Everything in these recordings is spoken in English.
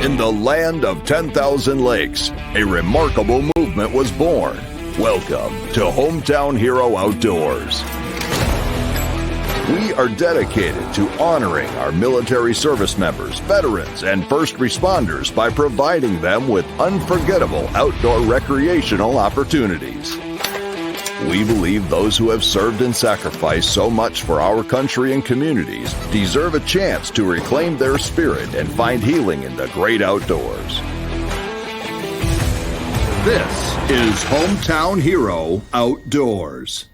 In the land of 10,000 lakes, a remarkable movement was born. Welcome to Hometown Hero Outdoors. We are dedicated to honoring our military service members, veterans, and first responders by providing them with unforgettable outdoor recreational opportunities. We believe those who have served and sacrificed so much for our country and communities deserve a chance to reclaim their spirit and find healing in the great outdoors. This is Hometown Hero Outdoors.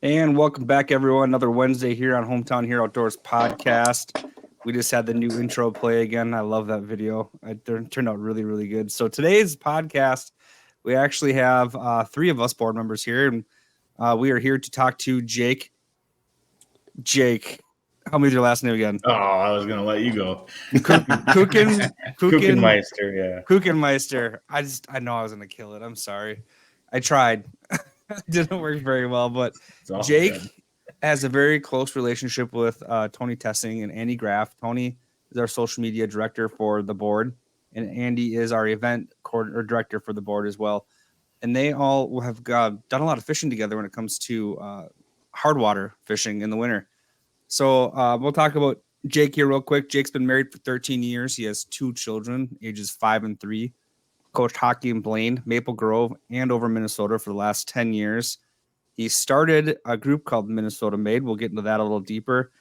And welcome back, everyone. Another Wednesday here on Hometown Hero Outdoors podcast. We just had the new intro play again. I love that video. It turned out really, really good. So today's podcast, we actually have three of us board members here, and we are here to talk to Jake. Jake, help me with your last name again. Oh, I was going to let you go. Kuchenmeister, yeah. Kuchenmeister. I know I was going to kill it. I'm sorry. I tried. It didn't work very well, but Jake has a very close relationship with Tony Thesing and Andy Giraffe. Tony is our social media director for the board, and Andy is our event director for the board as well. And they all have done a lot of fishing together when it comes to hard water fishing in the winter. So we'll talk about Jake here real quick. Jake's been married for 13 years. He has two children, ages 5 and 3. Coached hockey in Blaine, Maple Grove, and over Minnesota for the last 10 years. He started a group called Minnesota Made. We'll get into that a little deeper.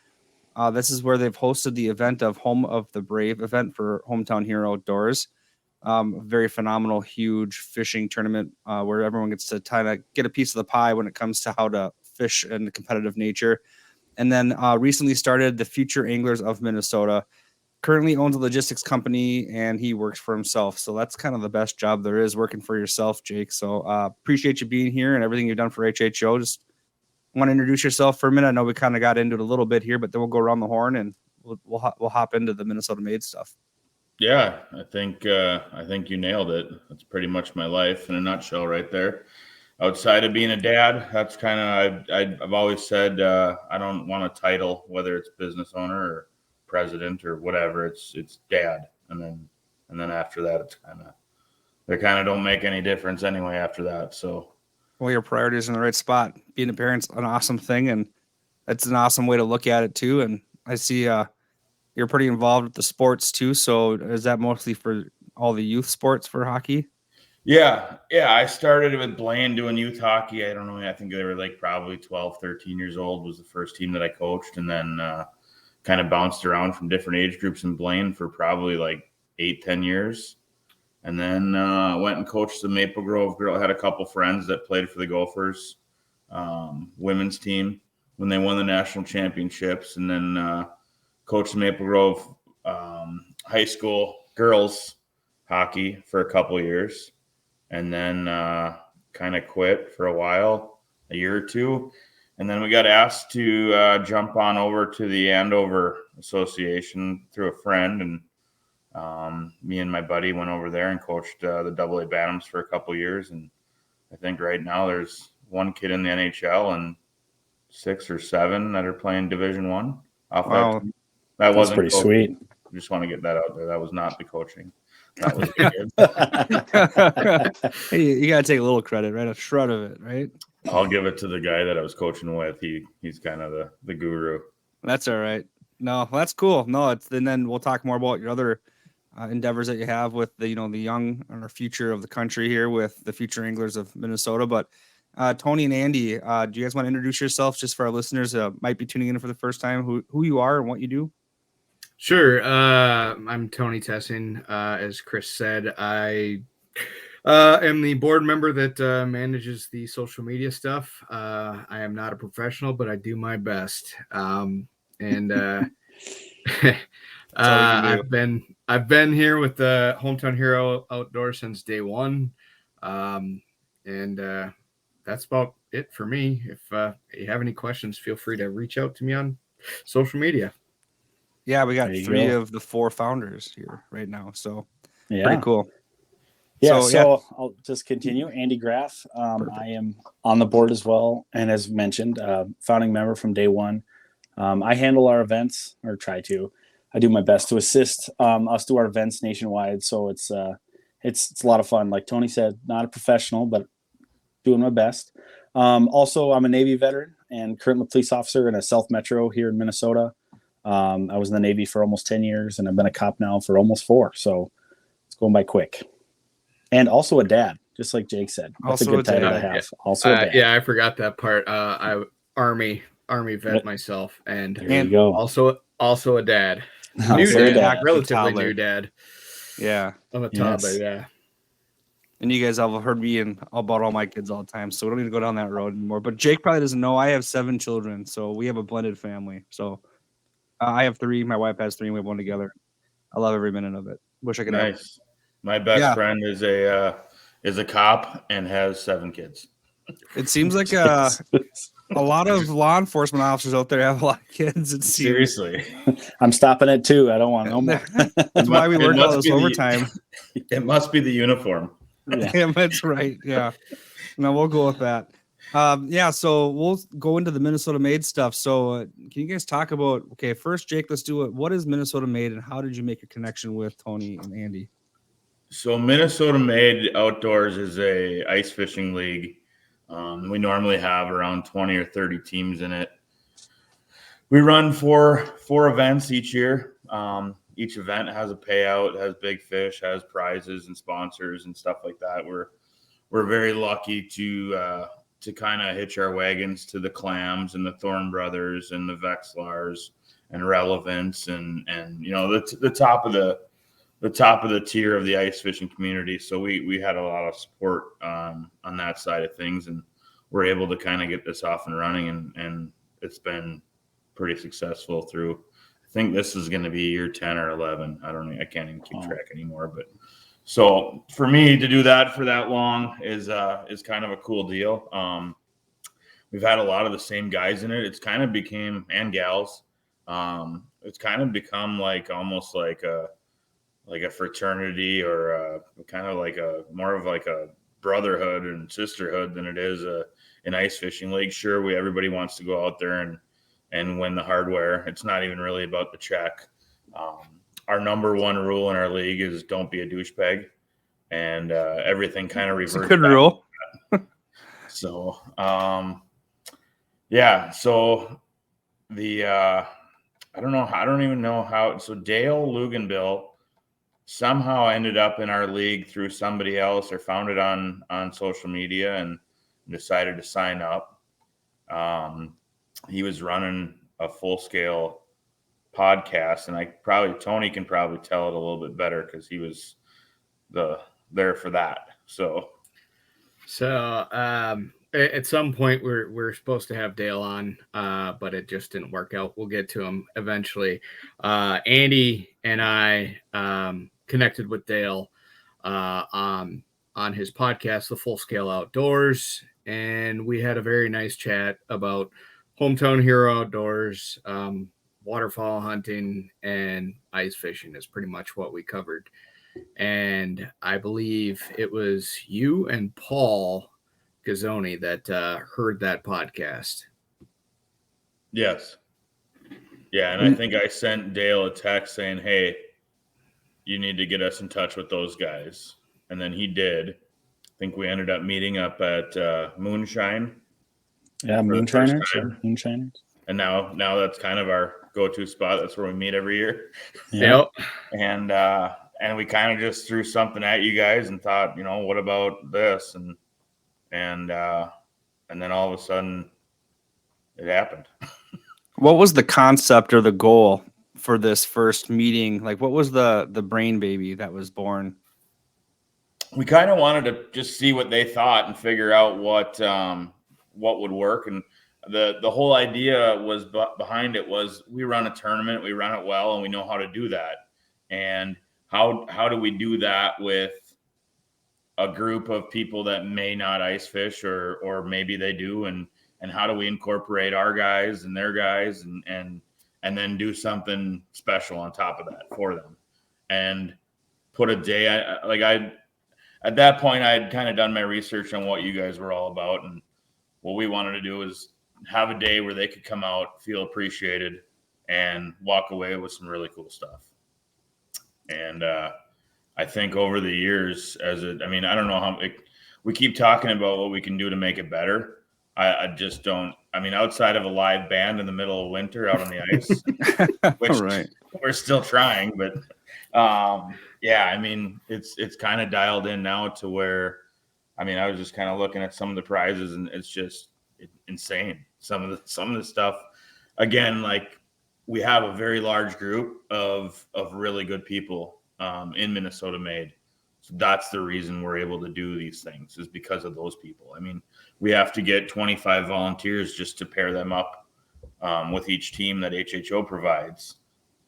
This is where they've hosted the event of Home of the Brave event for Hometown Hero Outdoors. Very phenomenal, huge fishing tournament where everyone gets to kind of get a piece of the pie when it comes to how to fish in the competitive nature. And then recently started the Future Anglers of Minnesota. Currently owns a logistics company, and he works for himself. So that's kind of the best job there is, working for yourself, Jake. So appreciate you being here and everything you've done for HHO. Just want to introduce yourself for a minute. I know we kind of got into it a little bit here, but then we'll go around the horn and we'll hop into the Minnesota Made stuff. Yeah, I think you nailed it. That's pretty much my life in a nutshell right there. Outside of being a dad, that's kind of I've always said I don't want a title, whether it's business owner or president or whatever. It's dad, and then after that it's they kind of don't make any difference anyway after that. So well, your priorities in the right spot. Being a parent's an awesome thing, and it's an awesome way to look at it too. And I see you're pretty involved with the sports too. So is that mostly for all the youth sports for hockey? Yeah. I started with Blaine doing youth hockey. I don't know, I think they were like probably 12, 13 years old was the first team that I coached, and then kind of bounced around from different age groups in Blaine for probably like 8-10 years. And then went and coached the Maple Grove girl. I had a couple friends that played for the Gophers women's team when they won the national championships. And then coached the Maple Grove high school girls hockey for a couple of years. And then kind of quit for a while, a year or two. And then we got asked to jump on over to the Andover Association through a friend. And me and my buddy went over there and coached the AA Bantams for a couple years. And I think right now there's one kid in the NHL and 6 or 7 that are playing Division I. Wow. That wasn't pretty coaching. sweet. I just want to get that out there. That was not the coaching. That was good. Hey, you got to take a little credit, right? A shred of it, right? I'll give it to the guy that I was coaching with. He's kind of the guru. That's all right. No, that's cool. No, and then we'll talk more about your other endeavors that you have with the young and our future of the country here with the Future Anglers of Minnesota. But Tony and Andy, do you guys want to introduce yourself just for our listeners that might be tuning in for the first time, who you are and what you do? Sure. I'm Tony Thesing. As Chris said, I am the board member that manages the social media stuff. I am not a professional, but I do my best. I've been here with the Hometown Hero Outdoors since day one. That's about it for me. If you have any questions, feel free to reach out to me on social media. Yeah, we got 3 of the 4 founders here right now. So Yeah. pretty cool. Yeah, so I'll just continue. Andy Giraffe. I am on the board as well, and as mentioned, founding member from day one. I handle our events, or try to. I do my best to assist us do our events nationwide. So it's a lot of fun. Like Tony said, not a professional, but doing my best. Also, I'm a Navy veteran and currently a police officer in a South Metro here in Minnesota. I was in the Navy for almost 10 years, and I've been a cop now for almost 4. So it's going by quick. And also a dad, just like Jake said. That's also a good title to have. Yeah. Also a dad. Yeah, I forgot that part. I Army vet myself, and there you go. Also a dad. New dad. Relatively new dad. Yeah. I'm a toddler, yeah. And you guys have heard me about all my kids all the time, so we don't need to go down that road anymore. But Jake probably doesn't know I have 7 children, so we have a blended family. So I have 3. My wife has 3, and we have 1 together. I love every minute of it. Wish I could. Nice. My best friend is a cop and has 7 kids. It seems like a lot of law enforcement officers out there have a lot of kids. Seriously. I'm stopping it too. I don't want no more. That's why we work all this overtime. It must be the uniform. Yeah, that's right. Yeah. No, we'll go with that. So we'll go into the Minnesota Made stuff. So can you guys talk about, first, Jake, let's do it. What is Minnesota Made, and how did you make a connection with Tony and Andy? So Minnesota Made Outdoors is a ice fishing league. We normally have around 20 or 30 teams in it. We run four events each year. Each event has a payout, has big fish, has prizes and sponsors and stuff like that. We're very lucky to kind of hitch our wagons to the Clams and the Thorn Brothers and the Vexlars and Relevance and the top of the tier of the ice fishing community. So we had a lot of support on that side of things, and we're able to kind of get this off and running, and it's been pretty successful through. I think this is going to be year 10 or 11. I don't know. I can't even keep track anymore. But so for me to do that for that long is kind of a cool deal. We've had a lot of the same guys in it. It's kind of became, and gals. It's kind of become like almost like a fraternity or kind of like more of like a brotherhood and sisterhood than it is an ice fishing league. Sure, everybody wants to go out there and win the hardware. It's not even really about the check. Our number one rule in our league is don't be a douchebag, and everything kind of reverts. It's a good rule. So, So the I don't even know how. So Dale Luganbill somehow ended up in our league through somebody else, or found it on social media and decided to sign up. He was running a full-scale podcast, and Tony can probably tell it a little bit better because he was there for that. So at some point we're supposed to have Dale on, but it just didn't work out. We'll get to him eventually. Andy and I connected with Dale on his podcast, The Full Scale Outdoors, and we had a very nice chat about hometown hero outdoors, waterfowl hunting, and ice fishing is pretty much what we covered. And I believe it was you and Paul Gazzoni that heard that podcast. Yes. Yeah, and I think I sent Dale a text saying, hey, you need to get us in touch with those guys. And then he did. I think we ended up meeting up at Moonshine. Yeah, Moonshiners. And now that's kind of our go-to spot. That's where we meet every year. Yep. And we kind of just threw something at you guys and thought, what about this? And then all of a sudden it happened. What was the concept or the goal for this first meeting? Like, what was the brain baby that was born? We kind of wanted to just see what they thought and figure out what would work. And the whole idea was behind it was we run a tournament, we run it well, and we know how to do that. And how do we do that with a group of people that may not ice fish or maybe they do, and how do we incorporate our guys and their guys and then do something special on top of that for them and put a day. At that point I had kind of done my research on what you guys were all about, and what we wanted to do is have a day where they could come out, feel appreciated, and walk away with some really cool stuff. And I think over the years, I don't know how we keep talking about what we can do to make it better. I just don't. I mean, outside of a live band in the middle of winter out on the ice, which right. we're still trying, but yeah, I mean, it's kind of dialed in now to where, I mean, I was just kind of looking at some of the prizes, and it's just insane. Some of the stuff. Again, like, we have a very large group of really good people in Minnesota Made. So that's the reason we're able to do these things, is because of those people. I mean, we have to get 25 volunteers just to pair them up with each team that HHO provides.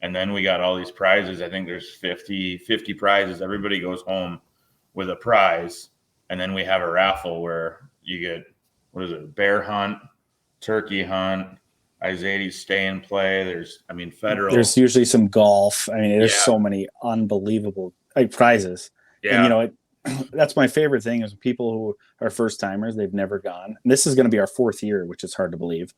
And then we got all these prizes. I think there's 50 prizes. Everybody goes home with a prize. And then we have a raffle where you get, bear hunt, turkey hunt, Izaides stay and play. Federal. There's usually some golf. I mean, there's so many unbelievable prizes. Yeah. And, that's my favorite thing is people who are first timers, they've never gone. And this is going to be our 4th year, which is hard to believe.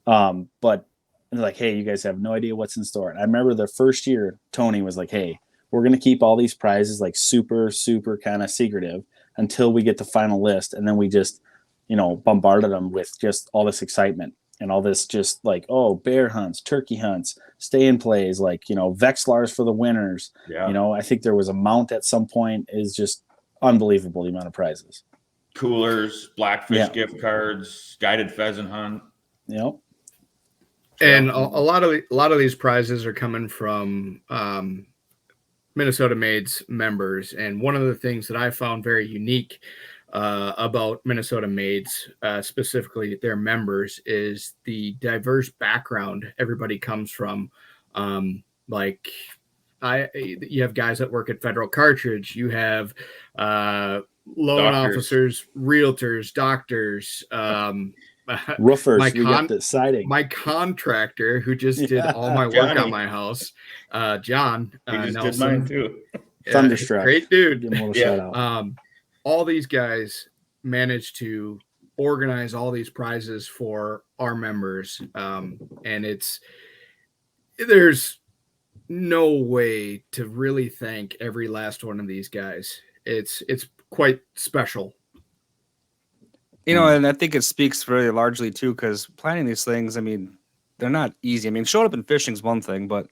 But they're like, hey, you guys have no idea what's in store. And I remember the first year, Tony was like, hey, we're going to keep all these prizes like super, super kind of secretive until we get the final list. And then we just, bombarded them with just all this excitement and all this just like, oh, bear hunts, turkey hunts, stay in plays, like, Vexlars for the winners. Yeah. I think there was a mount at some point. Is just unbelievable, the amount of prizes. Coolers, Blackfish gift cards, guided pheasant hunt. Yep. And a lot of these prizes are coming from Minnesota Made's members. And one of the things that I found very unique about Minnesota Maids, specifically their members, is the diverse background everybody comes from. You have guys that work at Federal Cartridge, you have loan officers, realtors, doctors, roofers. We got the siding. My contractor who just did all my work on my house, John. He just Nelson, did mine too. Thunderstruck. Great dude. Give him a little shout out. All these guys managed to organize all these prizes for our members. And there's no way to really thank every last one of these guys. It's quite special. And I think it speaks very largely too, because planning these things, I mean, they're not easy. I mean, showing up and fishing is one thing, but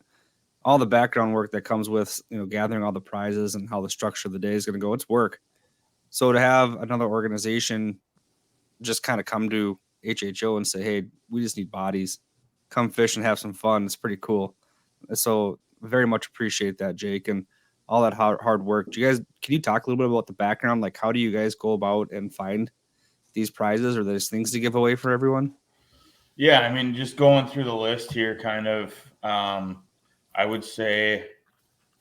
all the background work that comes with, gathering all the prizes and how the structure of the day is going to go, it's work. So to have another organization just kind of come to HHO and say, hey, we just need bodies, come fish and have some fun, it's pretty cool. So very much appreciate that, Jake, and all that hard work. Can you talk a little bit about the background? Like, how do you guys go about and find these prizes, or there's things to give away for everyone? Yeah, I mean, just going through the list here, kind of, I would say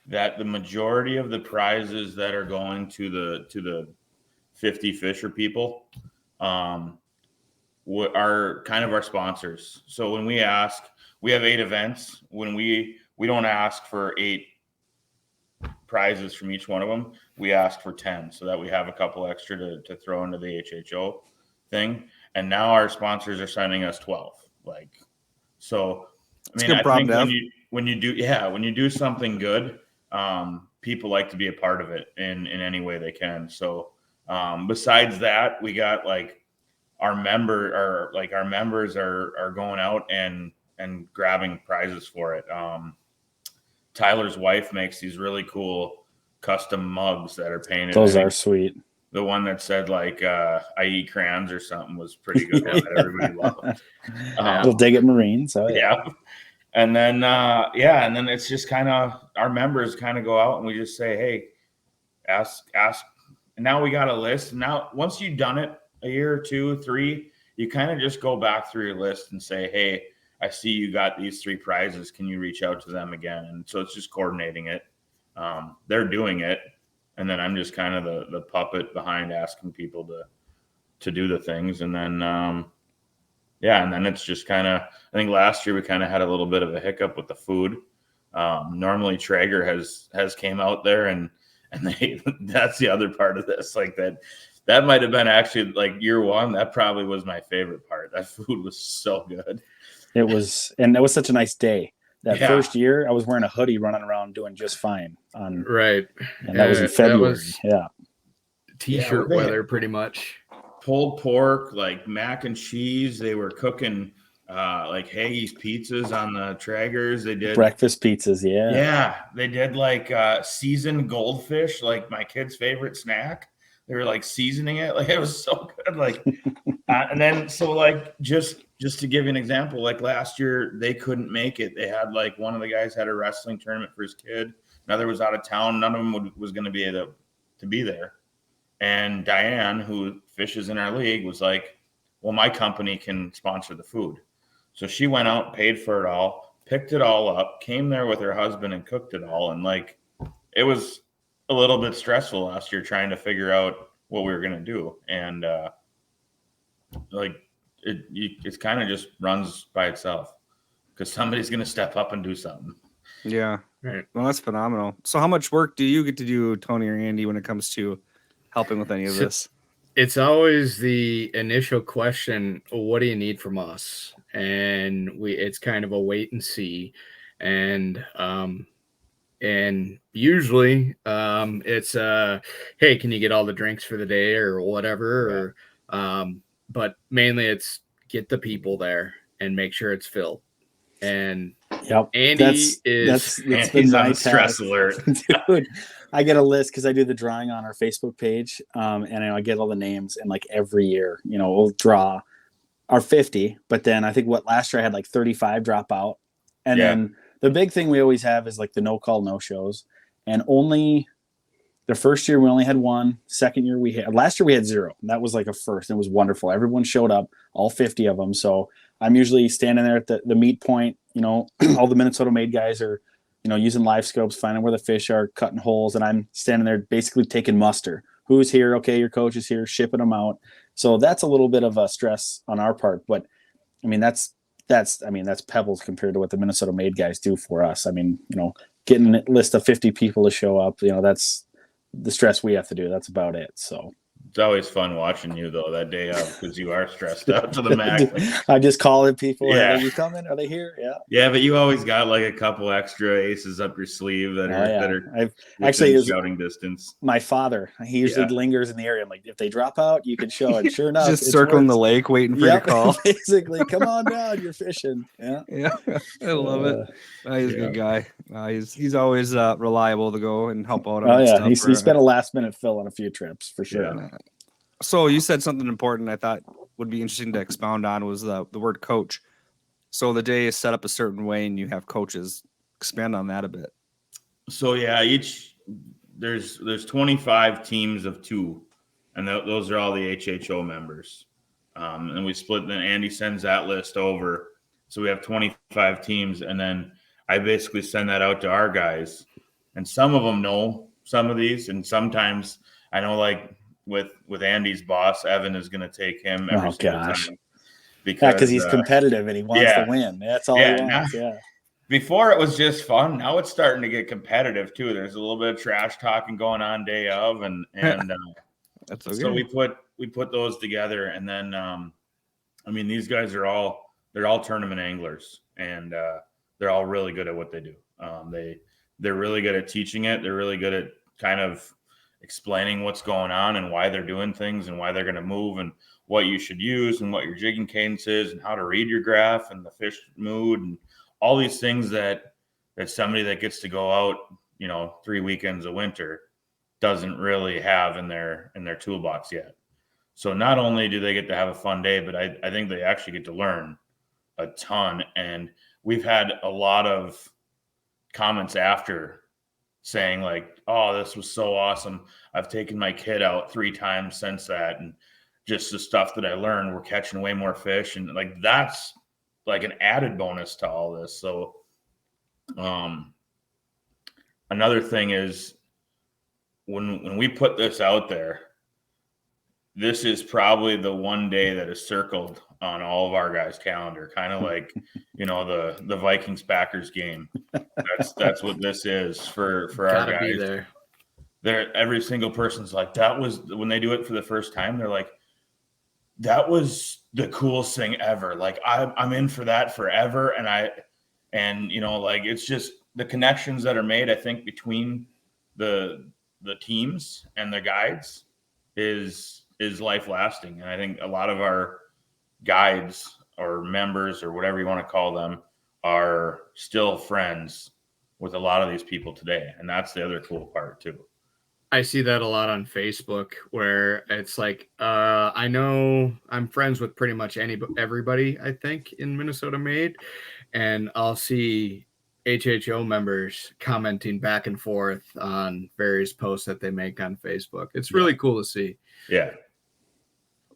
that the majority of the prizes that are going to the 50 fisher people are kind of our sponsors. So when we ask, we have 8 events. When we don't ask for 8 prizes from each one of them, we ask for 10 so that we have a couple extra to throw into the HHO thing. And now our sponsors are sending us 12. So I mean, I think when you do something good, people like to be a part of it in any way they can. So besides that, we got our members are going out and grabbing prizes for it. Tyler's wife makes these really cool custom mugs that are painted. Those are sweet. The one that said I eat crayons or something was pretty good one that everybody loved. We'll dig at Marines. Oh, yeah. And then and then it's just kind of our members kind of go out and we just say, hey, ask. And now we got a list. And now once you've done it a year or 2, 3, you kind of just go back through your list and say, hey, I see you got these 3 prizes. Can you reach out to them again? And so it's just coordinating it. They're doing it. And then I'm just kind of the puppet behind asking people to do the things. And then, and then it's just kind of, I think last year we kind of had a little bit of a hiccup with the food. Normally Traeger has came out there and that's the other part of this, that might have been actually year one. That probably was my favorite part. That food was so good. It was, and it was such a nice day. That Yeah. first year, I was wearing a hoodie, running around doing just fine. Right. And that was in February. That was t-shirt weather, pretty much. Pulled pork, like mac and cheese. They were cooking like Haggie's pizzas on the Traegers. They did breakfast pizzas. Yeah. Yeah. They did like seasoned goldfish, like my kid's favorite snack. They were like seasoning it. Like it was so good. Like, and then, so like, just to give you an example, like last year they couldn't make it. They had like, one of the guys had a wrestling tournament for his kid. Another was out of town. None of them was going to be able to be there. And Diane, who fishes in our league, was like, well, my company can sponsor the food. So she went out, paid for it all, picked it all up, came there with her husband and cooked it all. And like, it was a little bit stressful last year trying to figure out what we were going to do. And like, it kind of just runs by itself because somebody's going to step up and do something. Yeah. Right. Well, that's phenomenal. So how much work do you get to do, Tony or Andy, when it comes to helping with any of this? It's always the initial question, what do you need from us? And it's kind of a wait and see. And usually it's hey, can you get all the drinks for the day or whatever? Or but mainly it's get the people there and make sure it's filled. And Andy that's been my stress task. alert. Dude, I get a list because I do the drawing on our Facebook page, and I get all the names. And like every year, we'll draw our 50. But then I think last year I had like 35 drop out, and then the big thing we always have is like the no call, no shows. And only the first year we only had one. Second year last year we had 0. And that was like a first. It was wonderful. Everyone showed up, all 50 of them. So I'm usually standing there at the meet point. All the Minnesota Made guys are, using live scopes, finding where the fish are, cutting holes. And I'm standing there basically taking muster. Who's here? Okay, your coach is here, shipping them out. So that's a little bit of a stress on our part. But I mean, that's pebbles compared to what the Minnesota Made guys do for us. I mean, getting a list of 50 people to show up, that's the stress we have to do. That's about it. So It's always fun watching you though that day of because you are stressed out to the max. I just call in people. Yeah. Are you coming? Are they here? Yeah. Yeah, but you always got like a couple extra aces up your sleeve that are actually shouting distance. My father, he usually lingers in the area. I'm like, if they drop out, you can show it. Sure enough, just circling the lake, waiting for your call. Basically, come on down, you're fishing. Yeah, I love it. He's a good guy. He's always reliable to go and help out. He spent a last minute fill on a few trips for sure. Yeah. So you said something important I thought would be interesting to expound on was the word coach. So the day is set up a certain way and you have coaches. Expand on that a bit. So yeah, there's 25 teams of 2, and those are all the HHO members. And we split. Then Andy sends that list over, so we have 25 teams, and then I basically send that out to our guys, and some of them know some of these, and sometimes I know like with Andy's boss, Evan is going to take him every single time because he's competitive and he wants to win. That's all he wants. Before it was just fun. Now it's starting to get competitive too. There's a little bit of trash talking going on day of, and that's okay. So we put those together, and then these guys are all tournament anglers, and they're all really good at what they do. They're really good at teaching it. They're really good at kind of explaining what's going on and why they're doing things and why they're going to move and what you should use and what your jigging cadence is and how to read your graph and the fish mood and all these things that somebody that gets to go out, 3 weekends a winter doesn't really have in their toolbox yet. So not only do they get to have a fun day, but I think they actually get to learn a ton. And we've had a lot of comments after saying like, oh, this was so awesome. I've taken my kid out 3 times since that. And just the stuff that I learned, we're catching way more fish. And like, that's like an added bonus to all this. So another thing is when we put this out there, this is probably the one day that is circled on all of our guys' calendar, kind of like, the Vikings Packers game. That's what this is for our guys. Be there. Every single person's like, that was when they do it for the first time. They're like, that was the coolest thing ever. Like I'm in for that forever. And you know, like it's just the connections that are made, I think, between the teams and the guides is life lasting. And I think a lot of our guides or members or whatever you want to call them are still friends with a lot of these people today. And that's the other cool part too. I see that a lot on Facebook where it's like, I know I'm friends with pretty much everybody, I think, in Minnesota Made. And I'll see HHO members commenting back and forth on various posts that they make on Facebook. It's really cool to see. Yeah.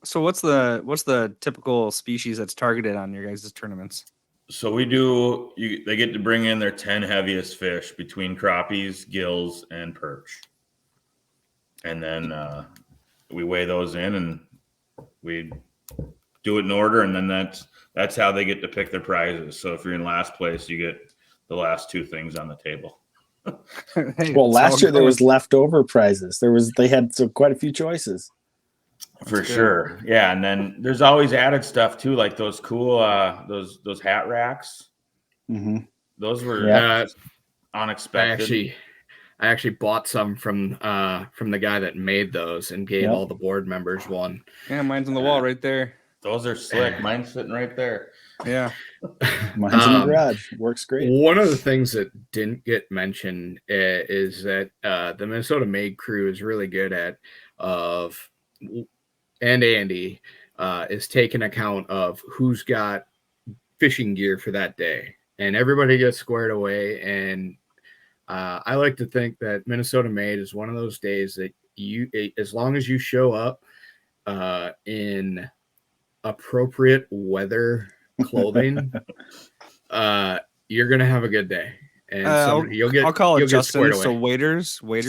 So what's the typical species that's targeted on your guys' tournaments? So they get to bring in their 10 heaviest fish between crappies, gills, and perch. And then we weigh those in and we do it in order. And then that's how they get to pick their prizes. So if you're in last place, you get the last two things on the table. Hey, well, last year there was leftover prizes. They had quite a few choices. For sure. Yeah. And then there's always added stuff too, like those cool, those hat racks. Mm-hmm. Those were unexpected. I actually bought some from the guy that made those and gave all the board members one. Yeah, mine's on the wall right there. Those are slick. Mine's sitting right there. Yeah. Mine's in the garage. Works great. One of the things that didn't get mentioned is that the Minnesota Made crew is really good at and Andy is taking account of who's got fishing gear for that day. And everybody gets squared away. And I like to think that Minnesota Made is one of those days that as long as you show up in appropriate weather clothing, you're gonna have a good day. And I'll call it Justin. So waiters work.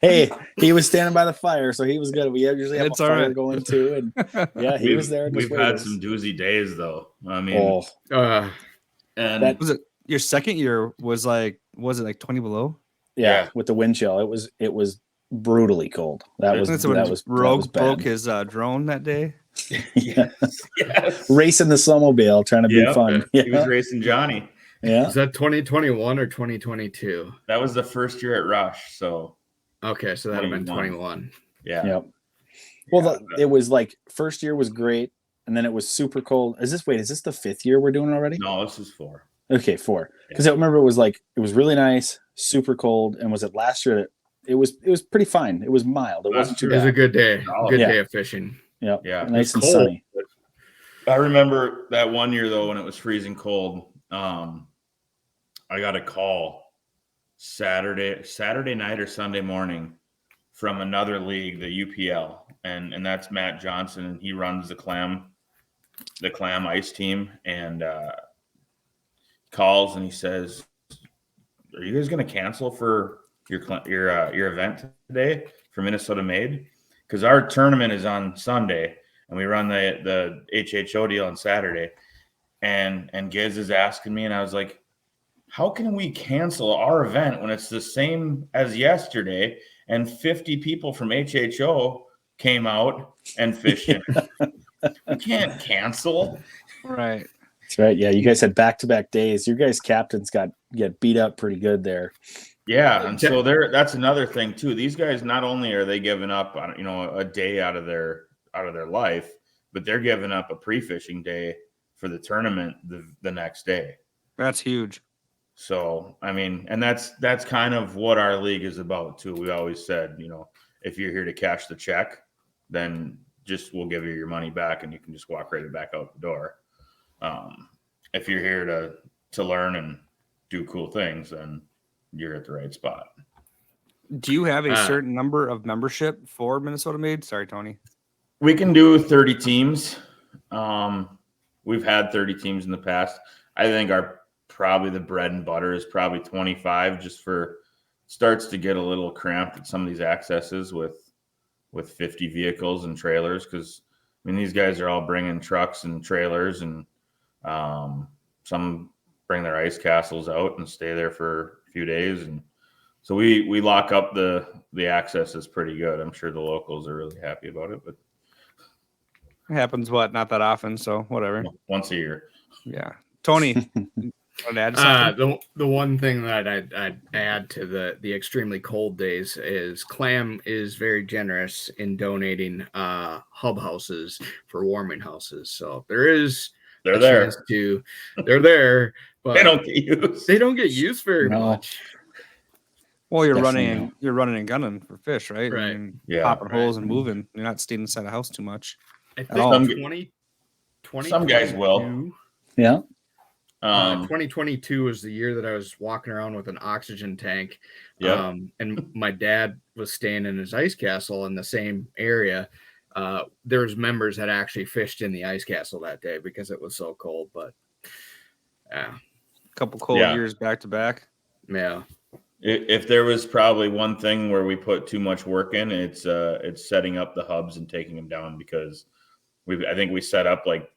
Hey, he was standing by the fire, so he was good. We usually have a fire going too, and yeah, he was there. We've had some doozy days though. I mean, and that was it. Your second year was it like 20 below? Yeah, with the wind chill, it was brutally cold. That was Rogue broke his drone that day. Yes. Racing the snowmobile, trying to be fun. He was racing Johnny. Yeah. Is that 2021 or 2022? That was the first year at Rush. So okay, so that'd have been 21. Yeah. Yep. Well, it was like first year was great, and then it was super cold. Is this the 5th year we're doing already? No, this is 4. Okay, 4. Because I remember it was really nice, super cold, and was it last year? It was pretty fine. It was mild. It wasn't too bad. It was a good day. Good day of fishing. Yeah. Yeah. Nice and sunny. I remember that one year though when it was freezing cold. I got a call Saturday night or Sunday morning from another league, the UPL, and that's Matt Johnson, and he runs the clam ice team, and calls and he says, "Are you guys going to cancel for your event today for Minnesota Made? Because our tournament is on Sunday and we run the HHO deal on Saturday." And Giz is asking me, and I was like, how can we cancel our event when it's the same as yesterday and 50 people from HHO came out and fished? We can't cancel. Right. That's right. Yeah, you guys had back-to-back days. Your guys' captains get beat up pretty good there. Yeah, and so that's another thing too. These guys, not only are they giving up on a day out of their life, but they're giving up a pre-fishing day for the tournament the next day. That's huge. So, I mean, and that's kind of what our league is about too. We always said, if you're here to cash the check, then we'll give you your money back and you can just walk right back out the door. If you're here to learn and do cool things, then you're at the right spot. Do you have a certain number of membership for Minnesota Made? Sorry, Tony. We can do 30 teams. We've had 30 teams in the past. I think probably the bread and butter is probably 25, just starts to get a little cramped at some of these accesses with 50 vehicles and trailers. Cause I mean, these guys are all bringing trucks and trailers, and some bring their ice castles out and stay there for a few days. And so we lock up the accesses pretty good. I'm sure the locals are really happy about it, but It happens not that often, so whatever. Once a year. Yeah. Tony, want to add something? The one thing that I'd add to the extremely cold days is Clam is very generous in donating hub houses for warming houses. So they're there, but they don't get used. They don't get used very much. Well, you're running and gunning for fish, right? Right. And Yeah. popping holes and moving. You're not staying inside a house too much. I think some guys will. Yeah. 2022 was the year that I was walking around with an oxygen tank. Yeah. And my dad was staying in his ice castle in the same area. There's members that actually fished in the ice castle that day because it was so cold. But yeah, a couple cold years back to back. Yeah. If there was probably one thing where we put too much work in, it's setting up the hubs and taking them down, because I think we set up like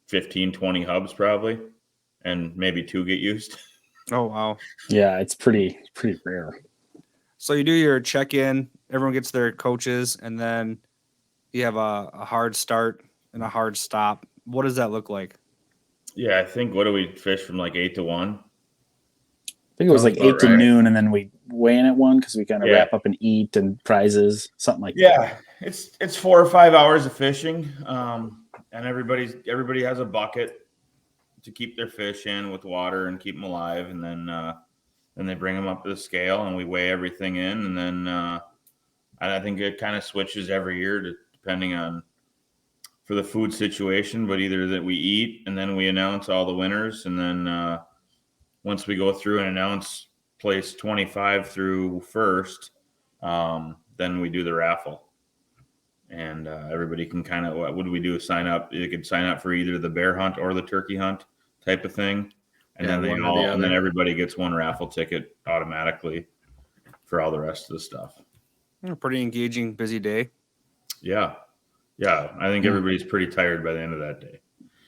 15, 20 hubs probably, and maybe 2 get used. Oh, wow. Yeah, it's pretty rare. So you do your check-in, everyone gets their coaches, and then you have a hard start and a hard stop. What does that look like? Yeah, I think, what do we fish from, like 8 to 1? I think it was like 8 to noon, and then we weigh in at 1 because we kind of wrap up and eat and prizes, something like that. Yeah, it's 4 or 5 hours of fishing, and everybody has a bucket to keep their fish in with water and keep them alive, and then they bring them up to the scale and we weigh everything in, and then I think it kind of switches every year depending on for the food situation, but either that we eat and then we announce all the winners, and then once we go through and announce place 25 through first, then we do the raffle. And everybody can kind of, what do we do? Sign up. You could sign up for either the bear hunt or the turkey hunt type of thing. And then everybody gets one raffle ticket automatically for all the rest of the stuff. A pretty engaging, busy day. Yeah. Yeah. I think everybody's pretty tired by the end of that day.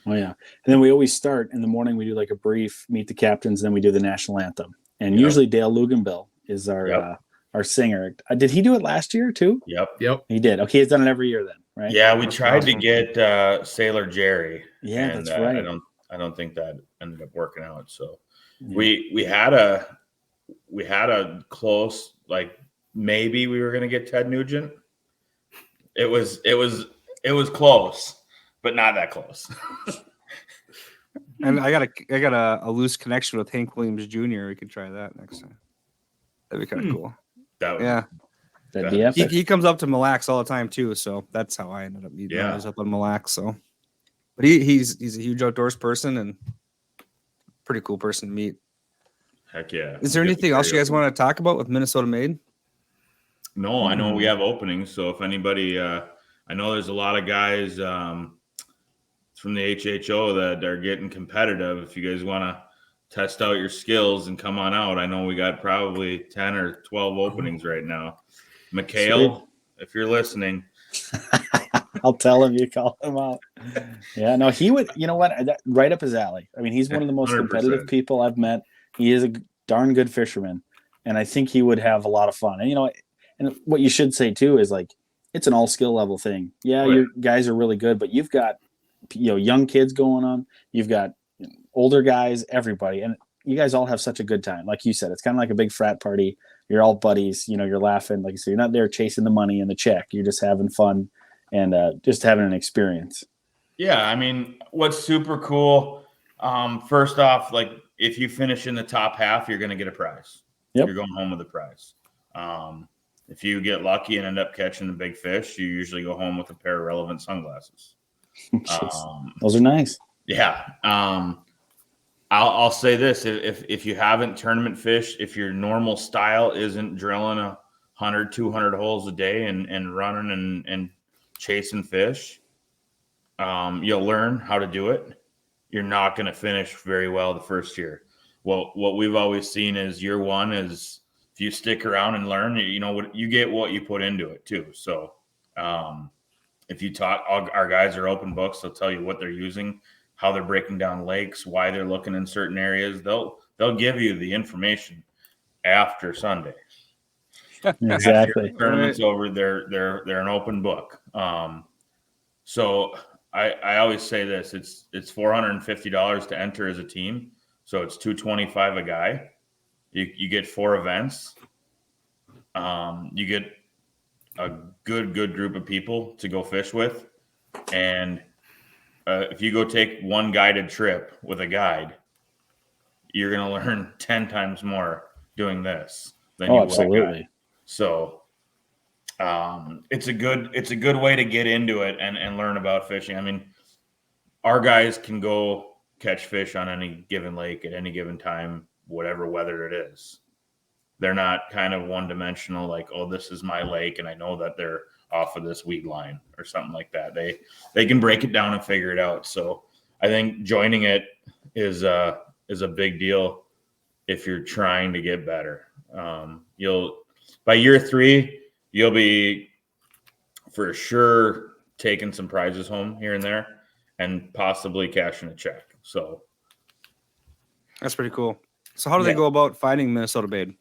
Oh, yeah. And then we always start in the morning. We do like a brief, meet the captains, then we do the national anthem. And usually Dale Luganbill is our singer. Did he do it last year too? Yep. He did. Okay, he's done it every year then, right? Yeah, we tried to get Sailor Jerry. Yeah, and, that's right. I don't think that ended up working out. So we had a close, like maybe we were gonna get Ted Nugent. It was close, but not that close. And I got a loose connection with Hank Williams Jr. We could try that next time. That'd be kind of cool. That'd be epic. He comes up to Mille Lacs all the time too, so that's how I ended up meeting him. I was up on Mille Lacs, so. But he's a huge outdoors person and pretty cool person to meet. Heck yeah! Is there anything else you guys want to talk about with Minnesota Made? No, I know we have openings, so if anybody, I know there's a lot of guys from the HHO that are getting competitive. If you guys want to test out your skills and come on out, I know we got probably 10 or 12 openings right now. Mikhail, if you're listening, I'll tell him you call him out. Yeah, no, he would, you know what, right up his alley. I mean, he's one of the most 100%. competitive people I've met. He is a darn good fisherman, and I think he would have a lot of fun. And, you know, and what you should say too is like, it's an all skill level thing. Yeah, your guys are really good, but you've got, young kids going on. You've got older guys, everybody, and you guys all have such a good time. Like you said, it's kind of like a big frat party. You're all buddies. You're laughing. Like you said, you're not there chasing the money and the check. You're just having fun and just having an experience. Yeah, I mean, what's super cool. First off, like if you finish in the top half, you're going to get a prize. Yep. You're going home with a prize. If you get lucky and end up catching the big fish, you usually go home with a pair of relevant sunglasses. Those are nice. Yeah. I'll say this. If you haven't tournament fished, if your normal style isn't drilling 100, 200 holes a day and running and chasing fish, you'll learn how to do it. You're not going to finish very well the first year. Well, what we've always seen is year one is if you stick around and learn, you get what you put into it too. So, if you talk, our guys are open books. They'll tell you what they're using, how they're breaking down lakes, why they're looking in certain areas. They'll give you the information after Sunday. Exactly. After the tournament's over, they're an open book. So I always say this, it's $450 to enter as a team. So it's $225 a guy. You get 4 events. You get a good group of people to go fish with. And if you go take one guided trip with a guide, you're going to learn 10 times more doing this than you absolutely. would a guide. So it's a good way to get into it and learn about fishing. I mean, our guys can go catch fish on any given lake at any given time, whatever weather it is. They're not kind of one-dimensional, like, oh, this is my lake, and I know that they're off of this weed line or something like that. They can break it down and figure it out. So I think joining it is a big deal if you're trying to get better. By year 3, you'll be for sure taking some prizes home here and there and possibly cashing a check. So that's pretty coal. So how do they go about finding Minnesota Made?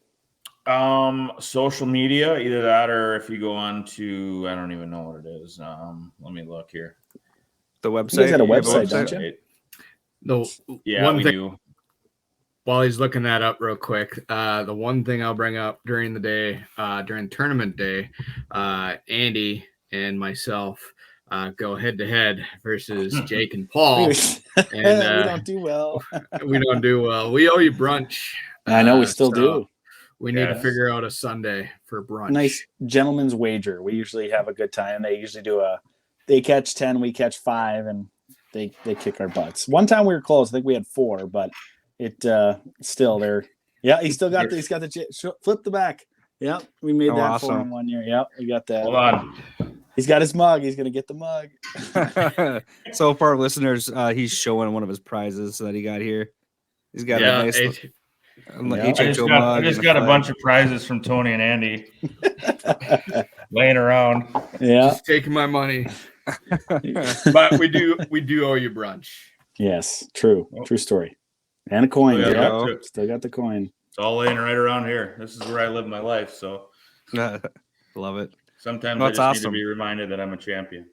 Social media, either that or if you go on to, I don't even know what it is. Let me look here. The website. You guys had a website, don't you? Yeah, we do. While he's looking that up real quick, the one thing I'll bring up during the day, during tournament day, Andy and myself go head to head versus Jake and Paul. And we don't do well. We don't do well. We owe you brunch. I know we still do. We need to figure out a Sunday for brunch. Nice gentleman's wager. We usually have a good time. They usually they catch 10, we catch 5, and they kick our butts. One time we were close. I think we had 4, but it still there. Yeah, he's still got he's got the flip the back. Yep, we made that for him one year. Yep, we got that. Hold on. He's got his mug. He's gonna get the mug. So for our listeners, he's showing one of his prizes that he got here. He's got a nice HHO mug. I just got a bunch of prizes from Tony and Andy laying around. Yeah, just taking my money. But we do owe you brunch. Yes, true story. And a coin. Still got the coin. It's all laying right around here. This is where I live my life. So love it. Sometimes I just need to be reminded that I'm a champion.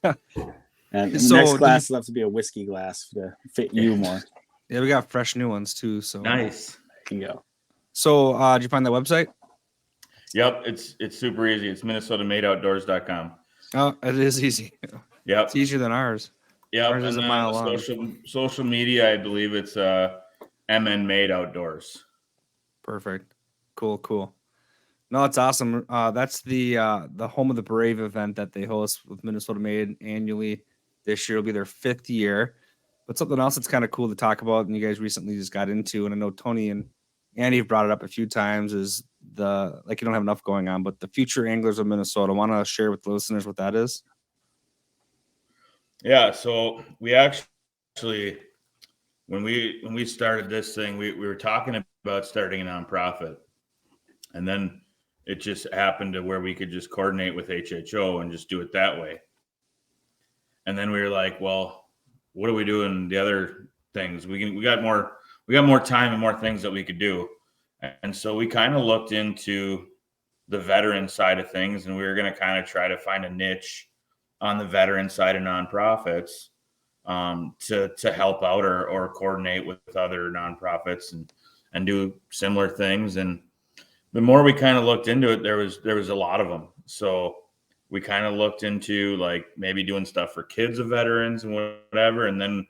And the next glass will have to be a whiskey glass to fit you more. Yeah, we got fresh new ones too. So nice. There you go. So did you find that website? Yep, it's super easy. It's MinnesotaMadeOutdoors.com. Oh, it is easy. Yep. It's easier than ours. Yeah, ours is a mile long. Social media, I believe it's MN Made Outdoors. Perfect. Cool. No, it's awesome. That's the Home of the Brave event that they host with Minnesota Made annually. This year will be their 5th year. But something else that's kind of cool to talk about, and you guys recently just got into, and I know Tony and Andy have brought it up a few times, is you don't have enough going on, but the Future Anglers of Minnesota. I want to share with the listeners what that is. Yeah, so we actually, when we started this thing, we were talking about starting a nonprofit, and then it just happened to where we could just coordinate with HHO and just do it that way. And then we were like, well, what are we doing? The other things we got more time and more things that we could do. And so we kind of looked into the veteran side of things, and we were going to kind of try to find a niche on the veteran side of nonprofits to help out or coordinate with other nonprofits and do similar things. And the more we kind of looked into it, there was a lot of them. So we kind of looked into like maybe doing stuff for kids of veterans and whatever. And then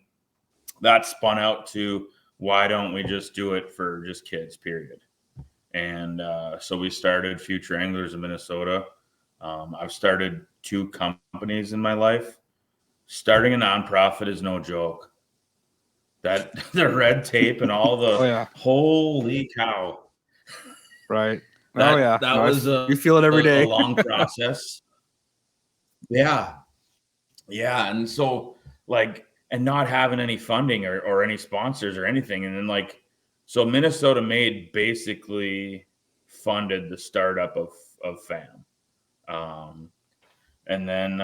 that spun out to, why don't we just do it for just kids, period. And so we started Future Anglers of Minnesota. I've started 2 companies in my life. Starting a nonprofit is no joke. That the red tape and all the holy cow. Right. That was you feel it every day. A long process. Yeah. And so and not having any funding or any sponsors or anything. And then so Minnesota Made basically funded the startup of FAM. And then,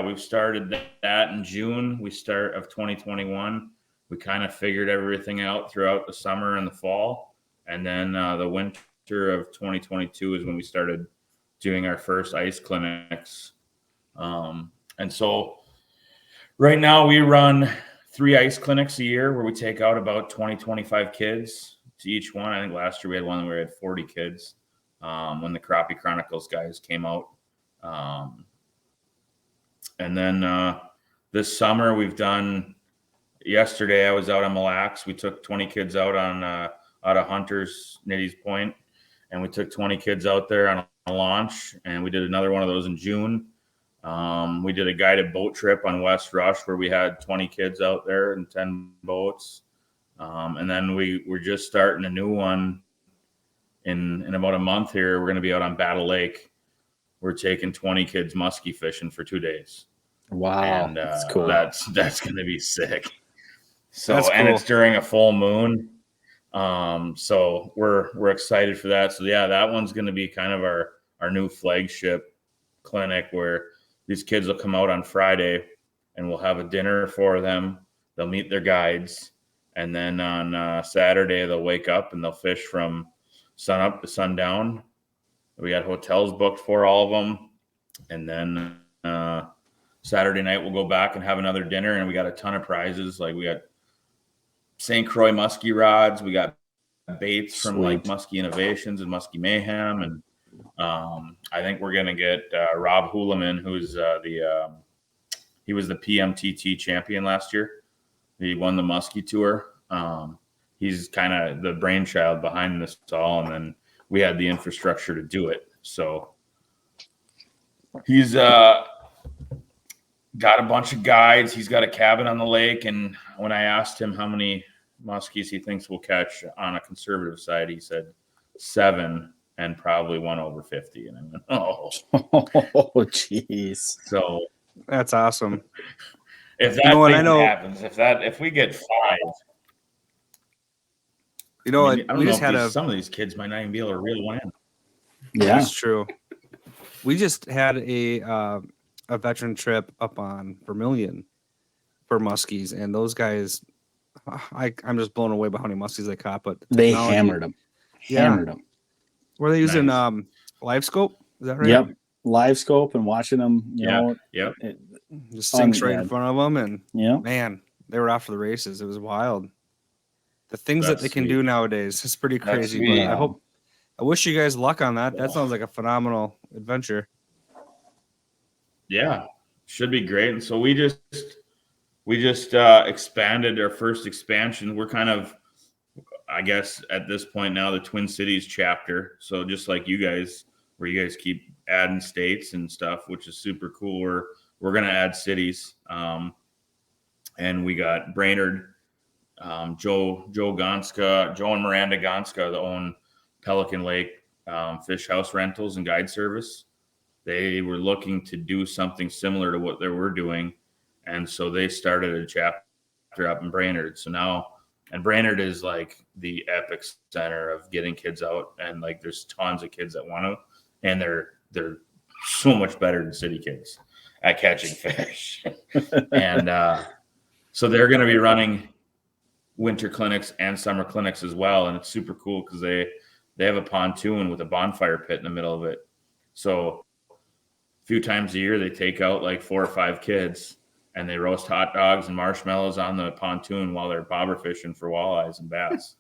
we've started that in June. Of 2021. We kind of figured everything out throughout the summer and the fall. And then the winter of 2022 is when we started doing our first ice clinics. And so Right now we run 3 ice clinics a year where we take out about 25 kids to each one. I think last year we had one where we had 40 kids when the Crappie Chronicles guys came out. And then this summer we've done, yesterday I was out on Mille Lacs. We took 20 kids out of Hunter's Nitty's Point, and we took 20 kids out there on a launch, and we did another one of those in June. We did a guided boat trip on West Rush where we had 20 kids out there and 10 boats. And then we're just starting a new one in about a month here. We're going to be out on Battle Lake. We're taking 20 kids muskie fishing for 2 days. Wow. And that's cool. That's going to be sick. So, That's and cool. it's during a full moon. So we're excited for that. So yeah, that one's going to be kind of our new flagship clinic where these kids will come out on Friday and we'll have a dinner for them. They'll meet their guides. And then on Saturday, they'll wake up and they'll fish from sun up to sundown. We got hotels booked for all of them. And then Saturday night, we'll go back and have another dinner. And we got a ton of prizes. Like we got St. Croix muskie rods. We got baits from like Muskie Innovations and Muskie Mayhem. And I think we're going to get Rob Hulaman, who's he was the PMTT champion last year. He won the Muskie Tour. He's kind of the brainchild behind this all, and then we had the infrastructure to do it. So he's got a bunch of guides. He's got a cabin on the lake, and when I asked him how many muskies he thinks we'll catch on a conservative side, he said 7 and probably one over 50. And I went, oh, jeez. So that's awesome. If that happens, if we get 5, I don't we just had some of these kids might not even be able to reel one in. Yeah, that's true. We just had a veteran trip up on Vermilion for muskies, and those guys, I'm just blown away by how many muskies they caught. But they hammered them. Hammered them. Were they using live scope? Is that right? Yep, live scope and watching them. You know, just sinks right in front of them, and yeah, man, they were off for the races. It was wild. The things that they can do nowadays is pretty crazy. But I wish you guys luck on that. That sounds like a phenomenal adventure. Yeah, should be great. And so we just expanded our first expansion. We're kind of, I guess, at this point now, the Twin Cities chapter. So just like you guys, where you guys keep adding states and stuff, which is super cool. We're going to add cities. And we got Brainerd, Joe and Miranda Gonska, that own Pelican Lake Fish House Rentals and Guide Service. They were looking to do something similar to what they were doing. And so they started a chapter up in Brainerd. So now, and Brainerd is like the epic center of getting kids out. And like, there's tons of kids that want to, and they're so much better than city kids at catching fish. And so they're going to be running winter clinics and summer clinics as well. And it's super cool because they have a pontoon with a bonfire pit in the middle of it. So a few times a year, they take out like 4 or 5 kids and they roast hot dogs and marshmallows on the pontoon while they're bobber fishing for walleyes and bass.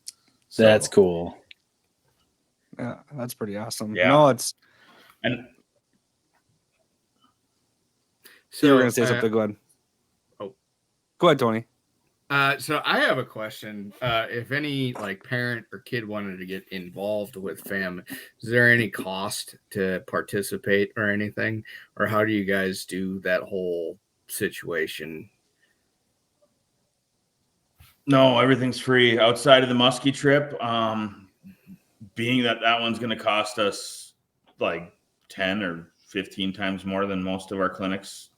So, that's cool. Yeah, that's pretty awesome. Yeah. No, it's. And so we're going to say something. Go ahead. Oh, go ahead, Tony. So I have a question. If any like parent or kid wanted to get involved with FAM, is there any cost to participate or anything? Or how do you guys do that whole situation? No, everything's free outside of the muskie trip. Being that one's going to cost us like 10 or 15 times more than most of our clinics.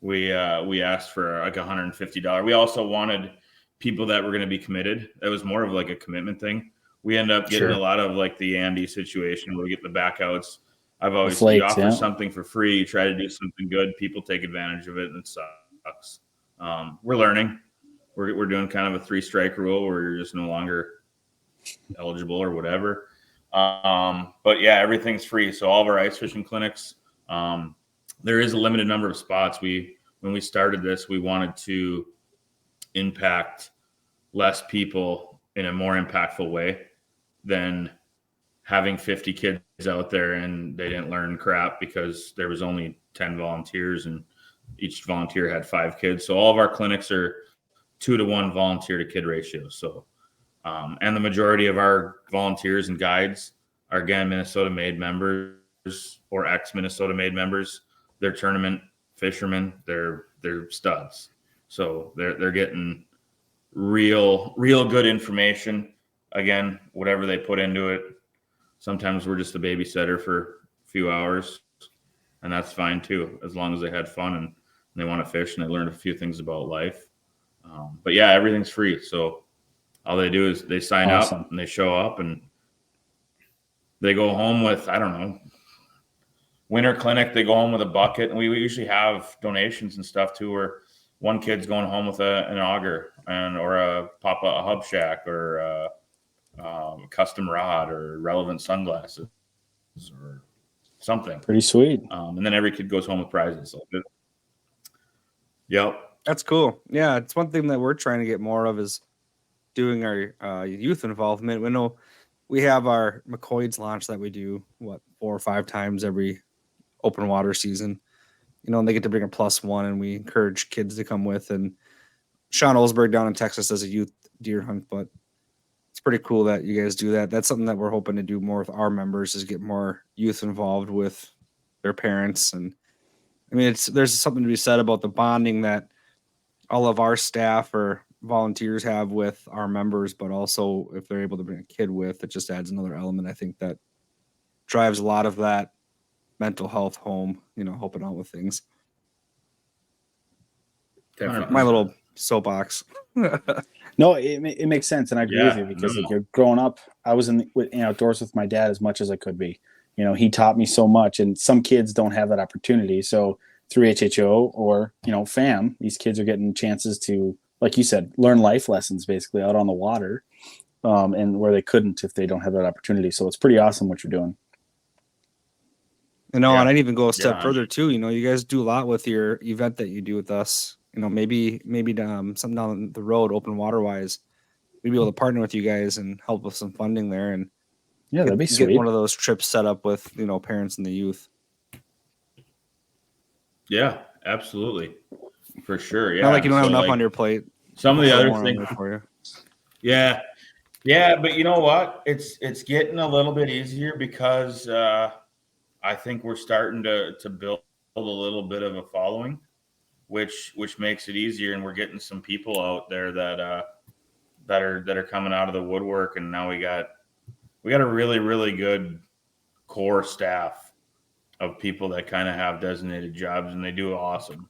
We asked for like $150. We also wanted people that were going to be committed. That was more of like a commitment thing. We end up getting a lot of like the Andy situation where we get the backouts. I've always you offer something for free, you try to do something good, people take advantage of it, and it sucks. We're learning. We're doing kind of a 3-strike rule where you're just no longer eligible or whatever. But yeah, everything's free. So all of our ice fishing clinics, there is a limited number of spots. We when we started this, we wanted to impact less people in a more impactful way than having 50 kids out there and they didn't learn crap because there was only 10 volunteers and each volunteer had 5 kids. So all of our clinics are 2-to-1 volunteer to kid ratio. So, and the majority of our volunteers and guides are, again, Minnesota made members or ex-Minnesota made members. They're tournament fishermen. They're studs. So they're getting real good information. Again, whatever they put into it. Sometimes we're just a babysitter for a few hours, and that's fine too, as long as they had fun and they want to fish and they learned a few things about life. But yeah, everything's free. So all they do is they sign up and they show up and they go home with, I don't know, winter clinic, they go home with a bucket. And we usually have donations and stuff too, where one kid's going home with an auger or a hub shack or a custom rod or relevant sunglasses or something. Pretty sweet. And then every kid goes home with prizes. Yep. That's cool. Yeah, it's one thing that we're trying to get more of is doing our youth involvement. We know we have our McCoy's launch that we do 4 or 5 times every open water season. And they get to bring a +1, and we encourage kids to come with. And Sean Olsberg down in Texas does a youth deer hunt, but it's pretty cool that you guys do that. That's something that we're hoping to do more with our members, is get more youth involved with their parents. And I mean, there's something to be said about the bonding that all of our staff or volunteers have with our members, but also if they're able to bring a kid with, it just adds another element. I think that drives a lot of that mental health home, helping out with things. Definitely. My little soapbox. No, it makes sense, and I agree with you because you're growing up. I was in outdoors with my dad as much as I could be. He taught me so much, and some kids don't have that opportunity. So through HHO or FAM, these kids are getting chances to, like you said, learn life lessons basically out on the water, and where they couldn't if they don't have that opportunity. So it's pretty awesome what you're doing. And I'd even go a step further too. You guys do a lot with your event that you do with us. Maybe something down the road, open water wise, we'd be able to partner with you guys and help with some funding there. And that'd be sweet. Get one of those trips set up with parents and the youth. Yeah, absolutely, for sure. Yeah, not like you don't have enough on your plate. Some of the other things for you. Yeah, but you know what? It's getting a little bit easier because I think we're starting to build a little bit of a following, which makes it easier, and we're getting some people out there that are coming out of the woodwork, and now we got a really, really good core staff of people that kind of have designated jobs, and they do awesome.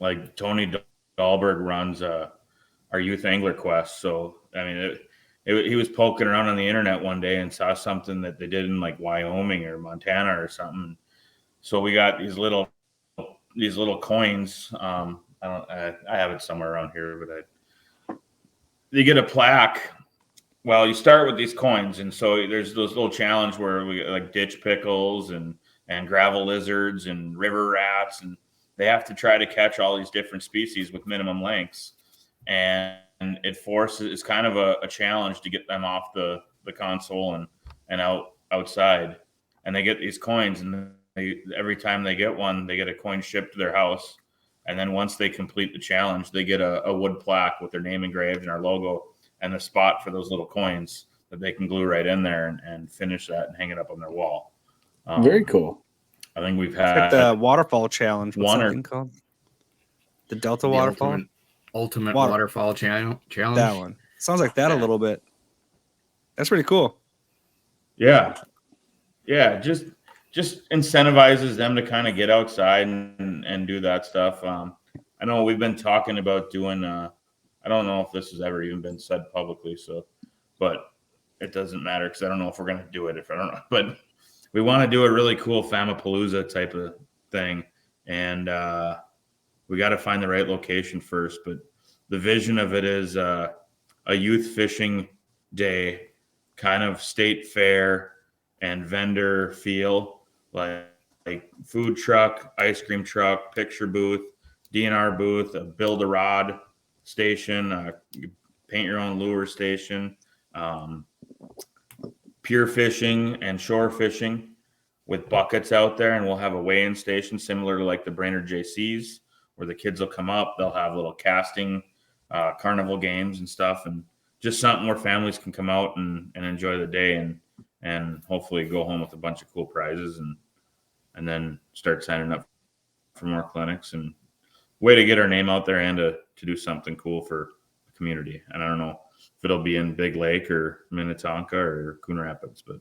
Like Tony Dahlberg runs our youth angler quest. So, I mean, he was poking around on the internet one day and saw something that they did in like Wyoming or Montana or something. So we got these little coins. I have it somewhere around here, but you get a plaque. Well, you start with these coins, and so there's those little challenge where we like ditch pickles and gravel lizards and river rats, and they have to try to catch all these different species with minimum lengths, and it's kind of a challenge to get them off the console and outside, and they get these coins, and every time they get one, they get a coin shipped to their house, and then once they complete the challenge, they get a wood plaque with their name engraved and our logo and the spot for those little coins that they can glue right in there and finish that and hang it up on their wall. Very cool. I think we've had the waterfall challenge. What's that thing called? The Delta Waterfall? Ultimate Waterfall Challenge. That one. Sounds like that a little bit. That's pretty cool. Yeah. Just incentivizes them to kind of get outside and do that stuff. I know we've been talking about doing I don't know if this has ever even been said publicly, but it doesn't matter because I don't know if we're going to do it. I don't know, but we want to do a really cool Famapalooza type of thing, and we got to find the right location first. But the vision of it is a youth fishing day, kind of state fair and vendor feel, like like food truck, ice cream truck, picture booth, DNR booth, a build-a-rod station, paint your own lure station, pure fishing and shore fishing with buckets out there. And we'll have a weigh-in station similar to like the Brainerd JCs, where the kids will come up. They'll have little casting, carnival games and stuff, and just something where families can come out and enjoy the day and hopefully go home with a bunch of cool prizes and then start signing up for more clinics, and way to get our name out there and to do something cool for the community. And I don't know if it'll be in Big Lake or Minnetonka or Coon Rapids, but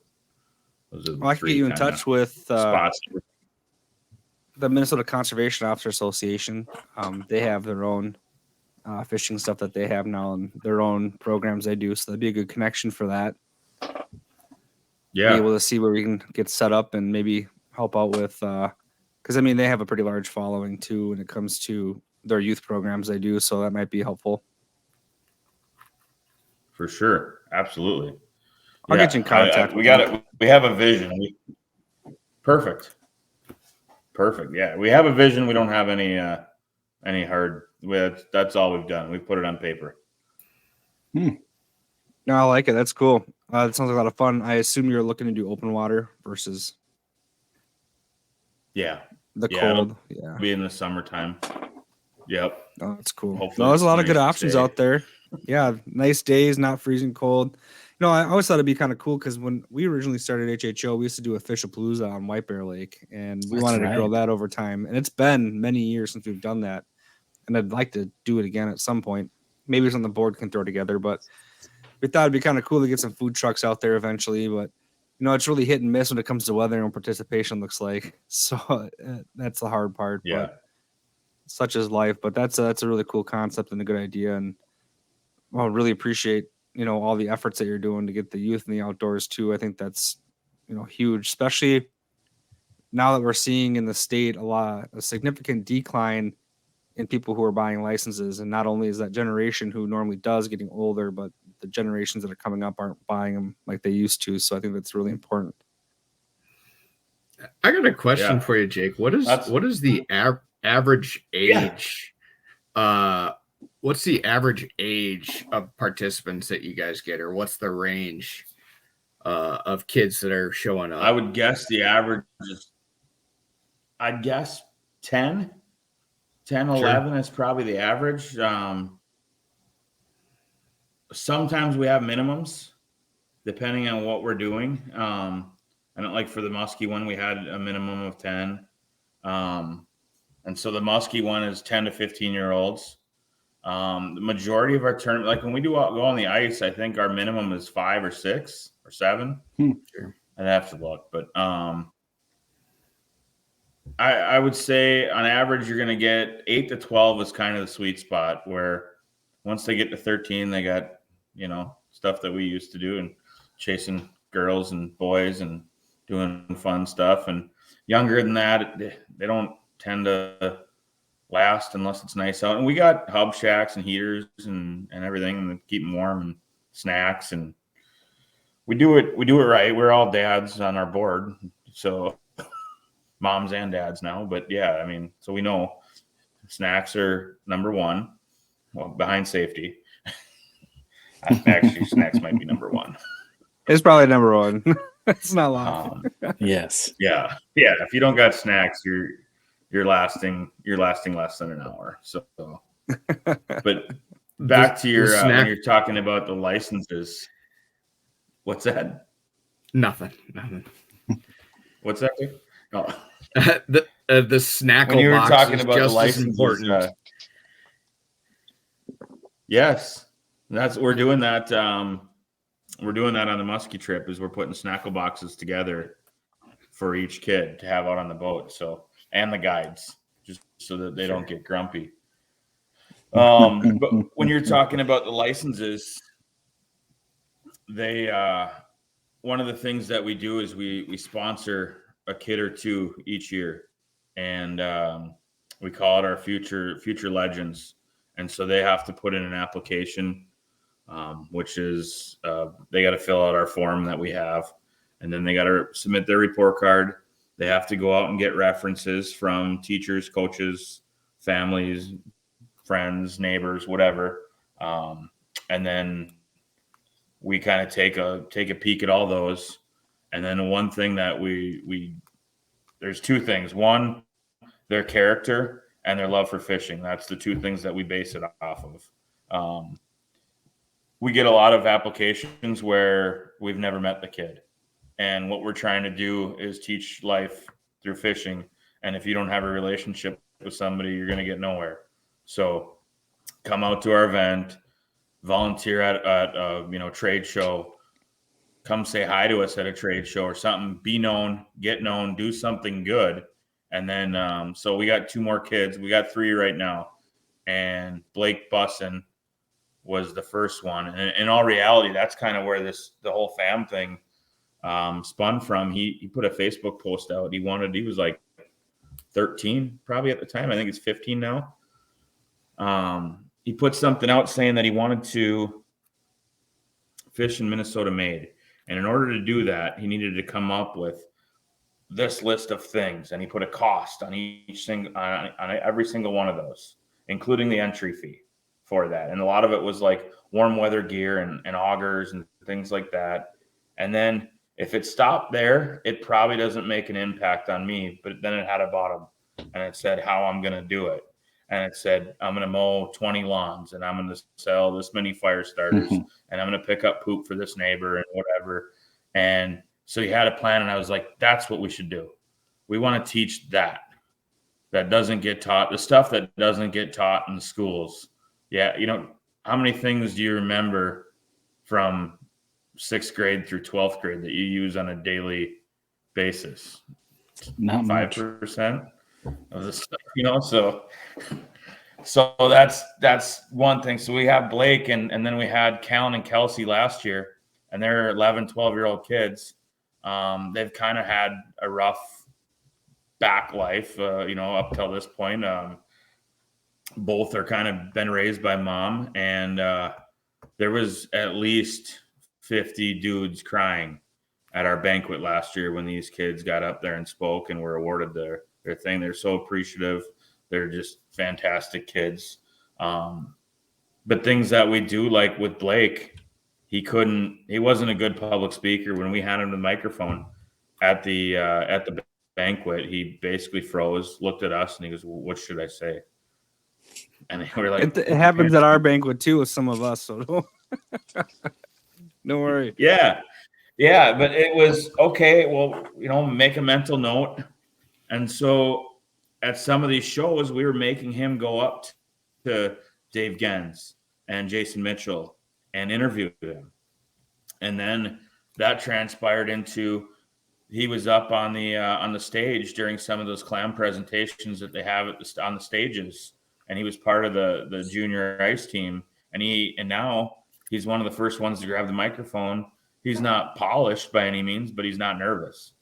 those are I can get you in touch with spots. The Minnesota Conservation Officer Association. They have their own fishing stuff that they have now and their own programs they do. So that'd be a good connection for that. Yeah. Be able to see where we can get set up and maybe help out with, because I mean, they have a pretty large following too when it comes to their youth programs they do. So that might be helpful. For sure. Absolutely. I'll get you in contact. We got it. We have a vision. Perfect. Yeah. We have a vision. We don't have any hard, that's all we've done. We put it on paper. No, I like it. That's cool. It sounds like a lot of fun. I assume you're looking to do open water versus the cold. Yeah. Be in the summertime. Yep. Oh, that's cool. Hopefully There's a lot of good nice options day. out there. Yeah. Nice days, not freezing cold. You know, I always thought it'd be kind of cool because when we originally started HHO, we used to do a Fish-a-Palooza on White Bear Lake, and we wanted to grow that over time. And it's been many years since we've done that. And I'd like to do it again at some point. Maybe something the board can throw together, but we thought it'd be kind of cool to get some food trucks out there eventually. But, you know, it's really hit and miss when it comes to weather and what participation looks like. So that's the hard part. Yeah. But such is life. But that's a really cool concept and a good idea. And I really appreciate, you know, all the efforts that you're doing to get the youth in the outdoors too. I think that's, you know, huge, especially now that we're seeing in the state a significant decline in people who are buying licenses. And not only is that generation who normally does getting older, but the generations that are coming up aren't buying them like they used to. So I think that's really important. I got a question for you, Jake. What is the average age? What's the average age of participants that you guys get, or what's the range of kids that are showing up? I would guess the average is, I'd guess 10, 11 is probably the average. Sometimes we have minimums depending on what we're doing. I don't like for the muskie one, we had a minimum of 10. And so the muskie one is 10 to 15-year-olds. The majority of our tournament, like when we go on the ice, I think our minimum is 5 or 6 or 7. Sure. I'd have to look, but I would say on average you're going to get 8 to 12 is kind of the sweet spot, where once they get to 13, they got, you know, stuff that we used to do and chasing girls and boys and doing fun stuff. And younger than that, they don't tend to last unless it's nice out. And we got hub shacks and heaters and everything and keep them warm and snacks, and we do it right. We're all dads on our board, so moms and dads now. But yeah, I mean, so we know snacks are number one, well, behind safety. Actually, snacks might be number one. It's probably number one. It's not long. Yes. Yeah. If you don't got snacks, you're lasting less than an hour. So, but back to your when you're talking about the licenses. What's that? Nothing. What's that? Oh. The snackle when you were box talking is about just the licenses, as important. Yes, we're doing that. We're doing that on the muskie trip. Is we're putting snackle boxes together for each kid to have out on the boat. So, and the guides, just so that they don't get grumpy. But when you're talking about the licenses, they one of the things that we do is we sponsor a kid or two each year, and we call it our future legends. And so they have to put in an application, which is they got to fill out our form that we have, and then they got to submit their report card, They have to go out and get references from teachers, coaches, families, friends, neighbors, whatever. And then we kind of take a peek at all those. And then one thing that there's two things. One, their character and their love for fishing. That's the two things that we base it off of. We get a lot of applications where we've never met the kid. And what we're trying to do is teach life through fishing. And if you don't have a relationship with somebody, you're going to get nowhere. So come out to our event, volunteer at a trade show, come say hi to us at a trade show or something, be known, get known, do something good. And then, so we got 2 more kids. We got 3 right now. And Blake Bussin was the first one. And in all reality, that's kind of where the whole fam thing spun from. He put a Facebook post out. He was like 13 probably at the time. I think it's 15 now. He put something out saying that he wanted to fish in Minnesota Made. And in order to do that, he needed to come up with this list of things. And he put a cost on on every single one of those, including the entry fee for that. And a lot of it was like warm weather gear and augers and things like that. And then if it stopped there, it probably doesn't make an impact on me. But then it had a bottom and it said how I'm going to do it. And it said, I'm going to mow 20 lawns and I'm going to sell this many fire starters and I'm going to pick up poop for this neighbor and whatever. And so he had a plan and I was like, that's what we should do. We want to teach that doesn't get taught, the stuff that doesn't get taught in schools. Yeah. How many things do you remember from 6th grade through 12th grade that you use on a daily basis? Not 5% of the stuff, so that's one thing. So we have Blake and then we had Callan and Kelsey last year, and they're 11, 12-year-old kids. They've kind of had a rough back life, up till this point. Both are kind of been raised by mom, and there was at least 50 dudes crying at our banquet last year when these kids got up there and spoke and were awarded their thing. They're so appreciative. They're just fantastic kids. But things that we do, like with Blake, he wasn't a good public speaker. When we handed him the microphone at the banquet, he basically froze, looked at us, and he goes, well, what should I say? And we were like, it happens at our banquet too with some of us. So don't worry. Yeah. But it was okay. Well, make a mental note. And so at some of these shows, we were making him go up to Dave Gens and Jason Mitchell and interview them. And then that transpired into, he was up on the stage during some of those clam presentations that they have on the stages. And he was part of the junior ice team. And now he's one of the first ones to grab the microphone. He's not polished by any means, but he's not nervous.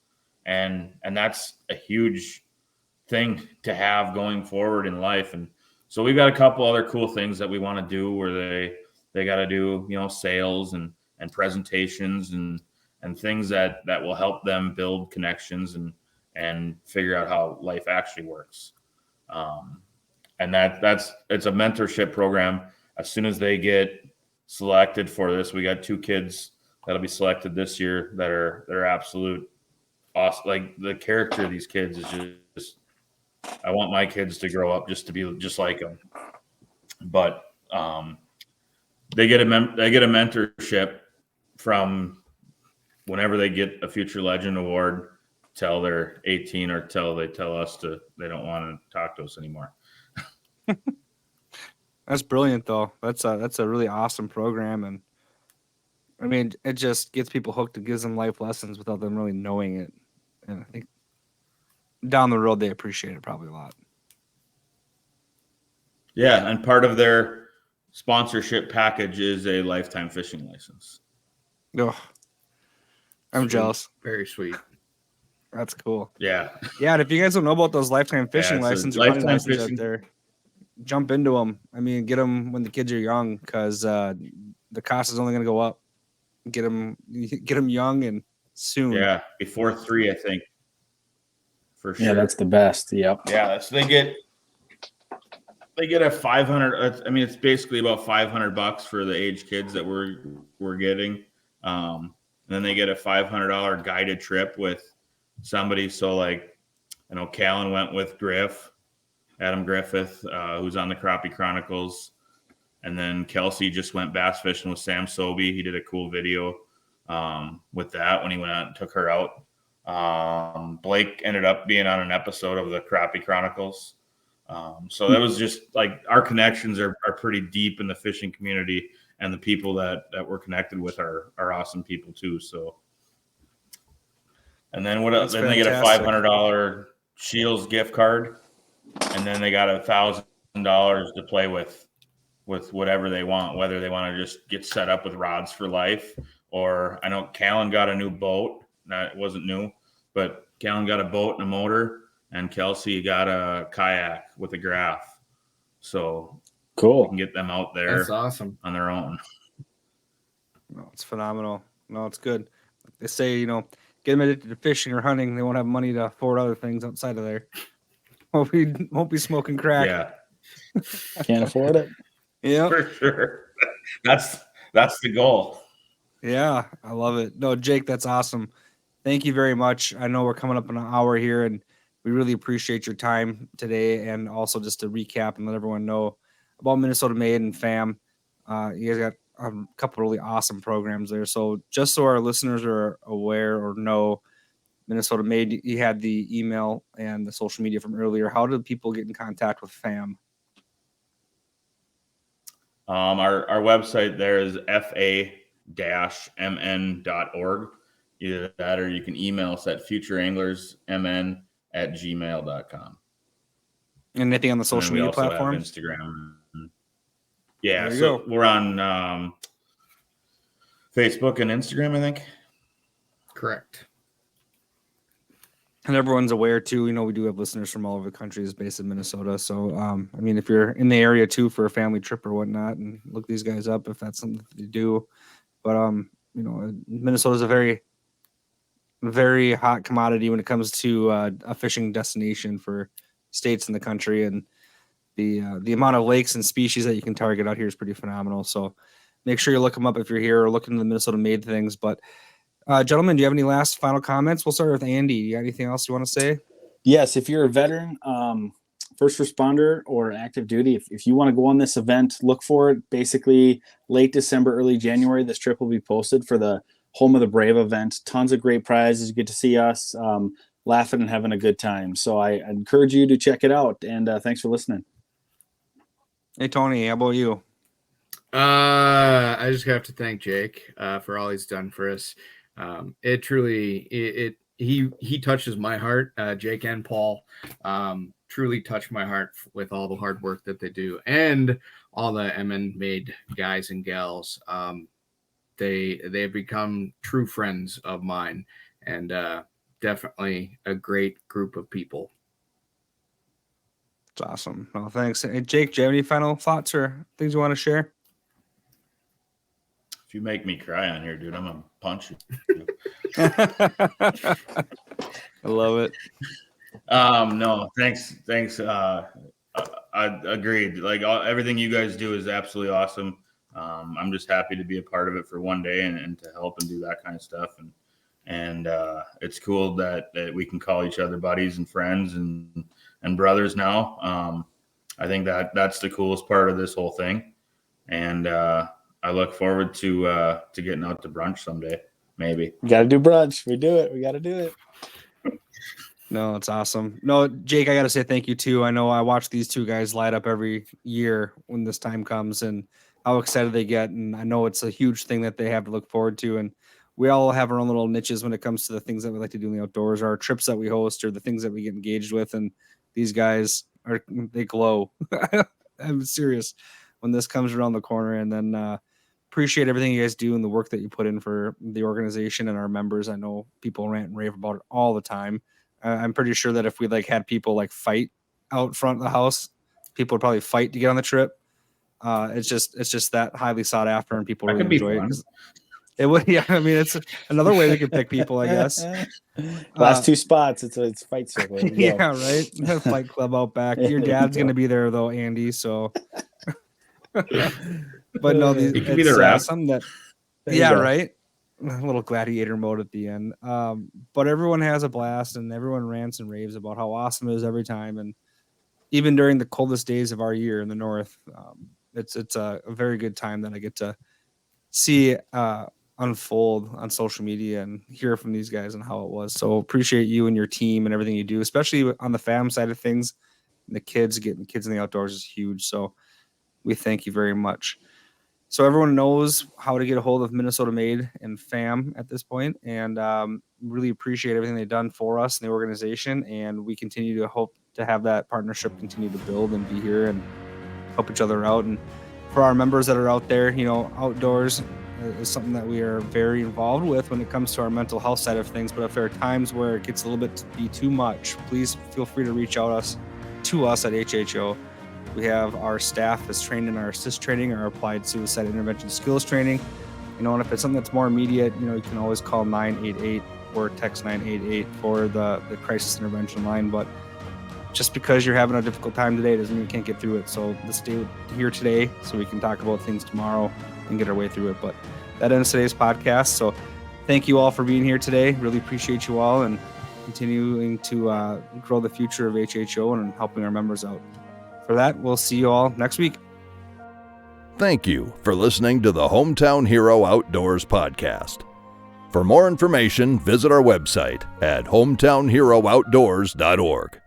And that's a huge thing to have going forward in life. And so we've got a couple other cool things that we want to do where they got to do, sales and presentations and things that will help them build connections and figure out how life actually works. And it's a mentorship program. As soon as they get selected for this, we got 2 kids that'll be selected this year that are absolute awesome. Like, the character of these kids is just, I want my kids to grow up just to be just like them. But they get a mentorship from whenever they get a Future Legend award till they're 18 or till they tell us they don't want to talk to us anymore. That's brilliant, though. That's a really awesome program, and I mean, it just gets people hooked. It gives them life lessons without them really knowing it, and I think down the road they appreciate it probably a lot. Yeah, and part of their sponsorship package is a lifetime fishing license. Oh, I'm jealous. Very sweet. That's cool. Yeah. Yeah, and if you guys don't know about those lifetime fishing licenses out there, jump into them. I mean, get them when the kids are young, because the cost is only going to go up. Get them young and soon. Yeah, before 3, I think. for sure. Yeah, that's the best. Yep. Yeah, so they get a 500. I mean, it's basically about $500 for the age kids that we're getting. And then they get a $500 guided trip with somebody. So like, I know Callan went with Adam Griffith, who's on the Crappie Chronicles. And then Kelsey just went bass fishing with Sam Sobey. He did a cool video with that when he went out and took her out. Blake ended up being on an episode of the Crappie Chronicles. So that was just like our connections are pretty deep in the fishing community, and the people that we're connected with are awesome people too. So, and then what else? Then they get a $500 Shields gift card, and then they got $1,000 to play with whatever they want, whether they want to just get set up with rods for life, or I know Callan got a new boat. That wasn't new, but Callan got a boat and a motor, and Kelsey got a kayak with a Giraffe. So cool. We can get them out there. That's awesome. On their own. No, it's phenomenal. No, it's good. They say, get them addicted to fishing or hunting. They won't have money to afford other things outside of there. Won't be smoking crack. Yeah. Can't afford it. Yeah. For sure. That's the goal. Yeah, I love it. No, Jake, that's awesome. Thank you very much. I know we're coming up on an hour here, and we really appreciate your time today. And also just to recap and let everyone know about Minnesota Made and FAM. You guys got a couple really awesome programs there. So just so our listeners are aware or know, Minnesota Made, you had the email and the social media from earlier. How do people get in contact with FAM? Our website there is fa-mn.org. Either that or you can email us at futureanglersmn@gmail.com. And anything on the social media platforms? Instagram. Yeah, so we're on Facebook and Instagram, I think. Correct. And everyone's aware too. We do have listeners from all over the country is based in Minnesota. So, if you're in the area too for a family trip or whatnot, and look these guys up if that's something that you do. But, Minnesota is a very, very hot commodity when it comes to a fishing destination for states in the country, and the amount of lakes and species that you can target out here is pretty phenomenal. So, make sure you look them up if you're here or looking into the Minnesota Made things. But gentlemen, do you have any last final comments? We'll start with Andy. You got anything else you want to say? Yes. If you're a veteran, first responder or active duty, if you want to go on this event, look for it. Basically, late December, early January, this trip will be posted for the Home of the Brave event. Tons of great prizes. You get to see us laughing and having a good time. So I encourage you to check it out. And thanks for listening. Hey, Tony, how about you? I just have to thank Jake for all he's done for us. It truly, he touches my heart. Jake and Paul truly touch my heart with all the hard work that they do, and all the MN Made guys and gals. They have become true friends of mine, and definitely a great group of people. It's awesome. Well, thanks. Hey, Jake, do you have any final thoughts or things you want to share? If you make me cry on here, dude, I'm gonna punch you. I love it. No, thanks. I agreed. Like everything you guys do is absolutely awesome. I'm just happy to be a part of it for one day and to help and do that kind of stuff. And it's cool that we can call each other buddies and friends and brothers now. I think that's the coolest part of this whole thing. And I look forward to getting out to brunch someday, maybe. We got to do brunch. We do it. We got to do it. No, it's awesome. No, Jake, I got to say thank you too. I know I watch these two guys light up every year when this time comes, and how excited they get. And I know it's a huge thing that they have to look forward to. And we all have our own little niches when it comes to the things that we like to do in the outdoors, or our trips that we host, or the things that we get engaged with. And these guys they glow. I'm serious when this comes around the corner. And then appreciate everything you guys do and the work that you put in for the organization and our members. I know people rant and rave about it all the time. I'm pretty sure that if we had people fight out front of the house, people would probably fight to get on the trip. It's just that highly sought after, and people really enjoy it. It would, yeah. I mean, it's another way we could pick people, I guess. Last two spots, it's fight circle. Yeah, right. Fight club out back. Your dad's gonna be there though, Andy. So, but no, He could be the ref. Something that, yeah, right. A little gladiator mode at the end. But everyone has a blast, and everyone rants and raves about how awesome it is every time, and even during the coldest days of our year in the north, it's a very good time that I get to see unfold on social media and hear from these guys and how it was. So appreciate you and your team and everything you do, especially on the fam side of things. The kids, getting the kids in the outdoors is huge. So we thank you very much. So everyone knows how to get a hold of Minnesota Made and fam at this point, and really appreciate everything they've done for us in the organization. And we continue to hope to have that partnership continue to build and be here and help each other out. And for our members that are out there, outdoors is something that we are very involved with when it comes to our mental health side of things. But if there are times where it gets a little bit to be too much, please feel free to reach out to us at HHO. We have our staff that's trained in our assist training, our applied suicide intervention skills training. And if it's something that's more immediate, you can always call 988 or text 988 for the crisis intervention line. But just because you're having a difficult time today doesn't mean you can't get through it. So let's stay here today so we can talk about things tomorrow and get our way through it. But that ends today's podcast. So thank you all for being here today. Really appreciate you all and continuing to grow the future of HHO and helping our members out. For that, we'll see you all next week. Thank you for listening to the Hometown Hero Outdoors podcast. For more information, visit our website at hometownherooutdoors.org.